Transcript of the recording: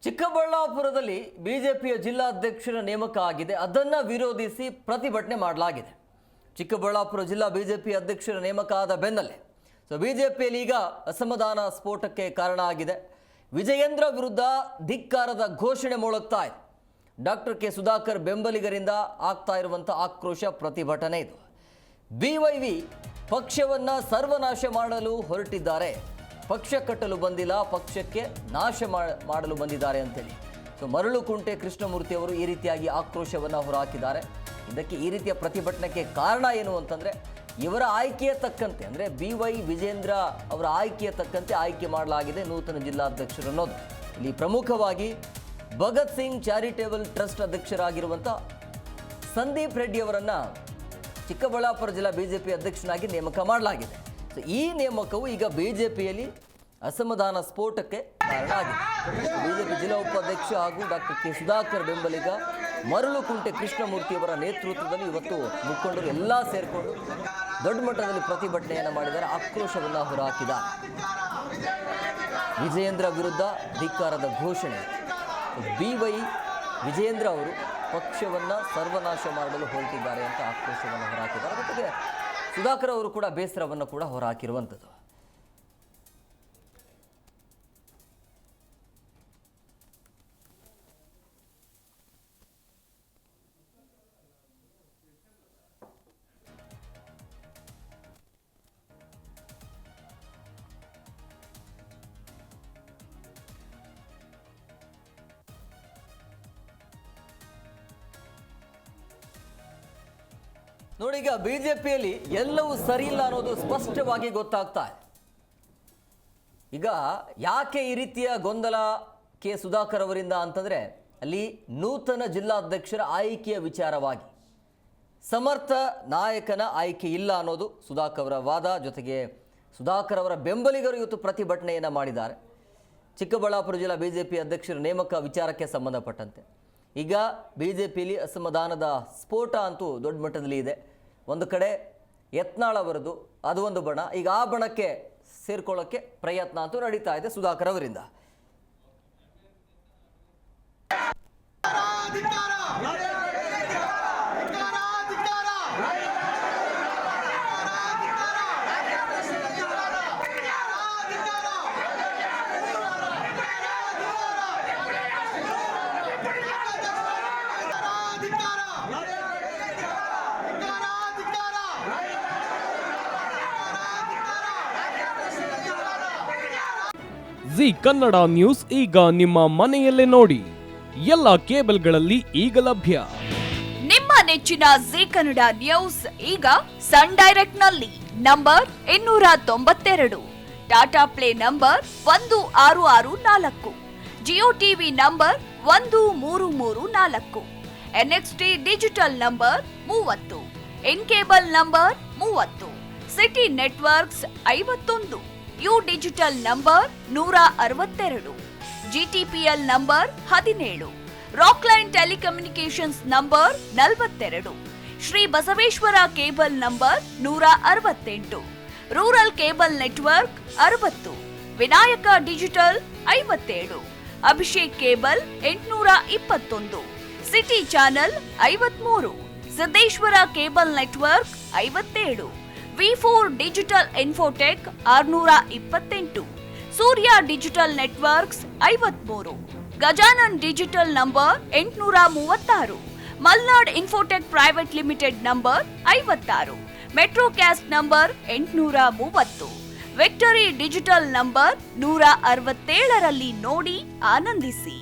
ಚಿಕ್ಕಬಳ್ಳಾಪುರದಲ್ಲಿ ಬಿಜೆಪಿಯ ಜಿಲ್ಲಾಧ್ಯಕ್ಷರ ನೇಮಕ ಆಗಿದೆ. ಅದನ್ನು ವಿರೋಧಿಸಿ ಪ್ರತಿಭಟನೆ ಮಾಡಲಾಗಿದೆ. ಚಿಕ್ಕಬಳ್ಳಾಪುರ ಜಿಲ್ಲಾ ಬಿಜೆಪಿ ಅಧ್ಯಕ್ಷರ ನೇಮಕ ಆದ ಬೆನ್ನಲ್ಲೇ ಬಿಜೆಪಿಯಲ್ಲಿ ಈಗ ಅಸಮಾಧಾನ ಸ್ಫೋಟಕ್ಕೆ ಕಾರಣ ಆಗಿದೆ. ವಿಜಯೇಂದ್ರ ವಿರುದ್ಧ ಧಿಕ್ಕಾರದ ಘೋಷಣೆ ಮೊಳಗ್ತಾ ಇದೆ. ಡಾಕ್ಟರ್ ಕೆ ಸುಧಾಕರ್ ಬೆಂಬಲಿಗರಿಂದ ಆಗ್ತಾ ಇರುವಂಥ ಆಕ್ರೋಶ ಪ್ರತಿಭಟನೆ ಇದು. BYV ಪಕ್ಷವನ್ನು ಸರ್ವನಾಶ ಮಾಡಲು ಹೊರಟಿದ್ದಾರೆ. ಪಕ್ಷ ಕಟ್ಟಲು ಬಂದಿಲ್ಲ, ಪಕ್ಷಕ್ಕೆ ನಾಶ ಮಾಡಲು ಬಂದಿದ್ದಾರೆ ಅಂತೇಳಿ ಮರಳುಕುಂಟೆ ಕೃಷ್ಣಮೂರ್ತಿ ಅವರು ಈ ರೀತಿಯಾಗಿ ಆಕ್ರೋಶವನ್ನು ಹೊರಹಾಕಿದ್ದಾರೆ. ಇದಕ್ಕೆ ಈ ರೀತಿಯ ಪ್ರತಿಭಟನೆಗೆ ಕಾರಣ ಏನು ಅಂತಂದರೆ, ಇವರ ಆಯ್ಕೆಯ ತಕ್ಕಂತೆ ಅಂದರೆ BY ವಿಜೇಂದ್ರ ಅವರ ಆಯ್ಕೆಯ ತಕ್ಕಂತೆ ಆಯ್ಕೆ ಮಾಡಲಾಗಿದೆ ನೂತನ ಜಿಲ್ಲಾಧ್ಯಕ್ಷರು ಅನ್ನೋದು. ಇಲ್ಲಿ ಪ್ರಮುಖವಾಗಿ ಭಗತ್ ಸಿಂಗ್ ಚಾರಿಟೇಬಲ್ ಟ್ರಸ್ಟ್ ಅಧ್ಯಕ್ಷರಾಗಿರುವಂಥ ಸಂದೀಪ್ ರೆಡ್ಡಿ ಅವರನ್ನು ಚಿಕ್ಕಬಳ್ಳಾಪುರ ಜಿಲ್ಲಾ ಬಿಜೆಪಿ ಅಧ್ಯಕ್ಷನಾಗಿ ನೇಮಕ ಮಾಡಲಾಗಿದೆ. ಈ ನೇಮಕವು ಈಗ ಬಿಜೆಪಿಯಲ್ಲಿ ಅಸಮಾಧಾನ ಸ್ಫೋಟಕ್ಕೆ ಕಾರಣ ಆಗಿದೆ. ಬಿಜೆಪಿ ಜಿಲ್ಲಾ ಉಪಾಧ್ಯಕ್ಷ ಹಾಗೂ ಡಾಕ್ಟರ್ ಕೆ ಸುಧಾಕರ್ ಬೆಂಬಲಿಗ ಮರಳುಕುಂಟೆ ಕೃಷ್ಣಮೂರ್ತಿಯವರ ನೇತೃತ್ವದಲ್ಲಿ ಇವತ್ತು ಮುಖಂಡರು ಎಲ್ಲ ಸೇರಿಕೊಂಡು ದೊಡ್ಡ ಮಟ್ಟದಲ್ಲಿ ಪ್ರತಿಭಟನೆಯನ್ನು ಮಾಡಿದ್ದಾರೆ, ಆಕ್ರೋಶವನ್ನು ಹೊರಹಾಕಿದ್ದಾರೆ. ವಿಜಯೇಂದ್ರ ವಿರುದ್ಧ ಧಿಕ್ಕಾರದ ಘೋಷಣೆ. BY ವಿಜಯೇಂದ್ರ ಅವರು ಪಕ್ಷವನ್ನು ಸರ್ವನಾಶ ಮಾಡಲು ಹೊರಟಿದ್ದಾರೆ ಅಂತ ಆಕ್ರೋಶವನ್ನು ಹೊರಹಾಕಿದ್ದಾರೆ. ಜೊತೆಗೆ ಸುಧಾಕರ್ ಅವರು ಕೂಡ ಬೇಸರವನ್ನು ಕೂಡ ಹೊರಹಾಕಿರುವಂಥದ್ದು. ನೋಡಿ, ಈಗ ಬಿಜೆಪಿಯಲ್ಲಿ ಎಲ್ಲವೂ ಸರಿ ಇಲ್ಲ ಅನ್ನೋದು ಸ್ಪಷ್ಟವಾಗಿ ಗೊತ್ತಾಗ್ತಾ ಇದೆ. ಈಗ ಯಾಕೆ ಈ ರೀತಿಯ ಗೊಂದಲ ಕೆ ಸುಧಾಕರ್ ಅವರಿಂದ ಅಂತಂದರೆ, ಅಲ್ಲಿ ನೂತನ ಜಿಲ್ಲಾಧ್ಯಕ್ಷರ ಆಯ್ಕೆಯ ವಿಚಾರವಾಗಿ ಸಮರ್ಥ ನಾಯಕನ ಆಯ್ಕೆ ಇಲ್ಲ ಅನ್ನೋದು ಸುಧಾಕರ್ ಅವರ ವಾದ. ಜೊತೆಗೆ ಸುಧಾಕರ್ ಅವರ ಬೆಂಬಲಿಗರು ಇವತ್ತು ಪ್ರತಿಭಟನೆಯನ್ನು ಮಾಡಿದ್ದಾರೆ. ಚಿಕ್ಕಬಳ್ಳಾಪುರ ಜಿಲ್ಲಾ ಬಿಜೆಪಿ ಅಧ್ಯಕ್ಷರ ನೇಮಕ ವಿಚಾರಕ್ಕೆ ಸಂಬಂಧಪಟ್ಟಂತೆ ಈಗ ಬಿಜೆಪಿಯಲ್ಲಿ ಅಸಮಾಧಾನದ ಸ್ಫೋಟ ಅಂತೂ ದೊಡ್ಡ ಮಟ್ಟದಲ್ಲಿ ಇದೆ. ಒಂದು ಕಡೆ ಯತ್ನಾಳ್ ಅವರದು ಅದು ಒಂದು ಬಣ, ಈಗ ಆ ಬಣಕ್ಕೆ ಸೇರ್ಕೊಳ್ಳೋಕ್ಕೆ ಪ್ರಯತ್ನ ಅಂತೂ ನಡೀತಾ ಇದೆ ಸುಧಾಕರ್ ಅವರಿಂದ. ಜಿ ಕನ್ನಡ ನ್ಯೂಸ್ ಈಗ ನಿಮ್ಮ ಮನೆಯಲ್ಲೇ ನೋಡಿ. ಎಲ್ಲ ಕೇಬಲ್ಗಳಲ್ಲಿ ಈಗ ಲಭ್ಯ. ನಿಮ್ಮ ನೆಚ್ಚಿನ ಜಿ ಕನ್ನಡ ನ್ಯೂಸ್ ಈಗ ಸನ್ ಡೈರೆಕ್ಟ್ ನಲ್ಲಿ number 292, Tata play number 1664, Jio TV number 1334, NXT digital number 30, in cable number 30, city networks 51, U digital number 162, GTPL number 17, Rockline telecommunications number 42, Shri Basaveshwara cable number 168, rural cable network 60, Vinayaka digital 57, Abhishek cable 821, city channel 53, Siddeshwara cable network 57, V4 digital Infotech 628, Surya digital networks 53, Gajanan digital number 836, Malnad Infotech private limited number 56, Metrocast number 830, Victory digital number 167ರಲ್ಲಿ ನೋಡಿ ಆನಂದಿಸಿ.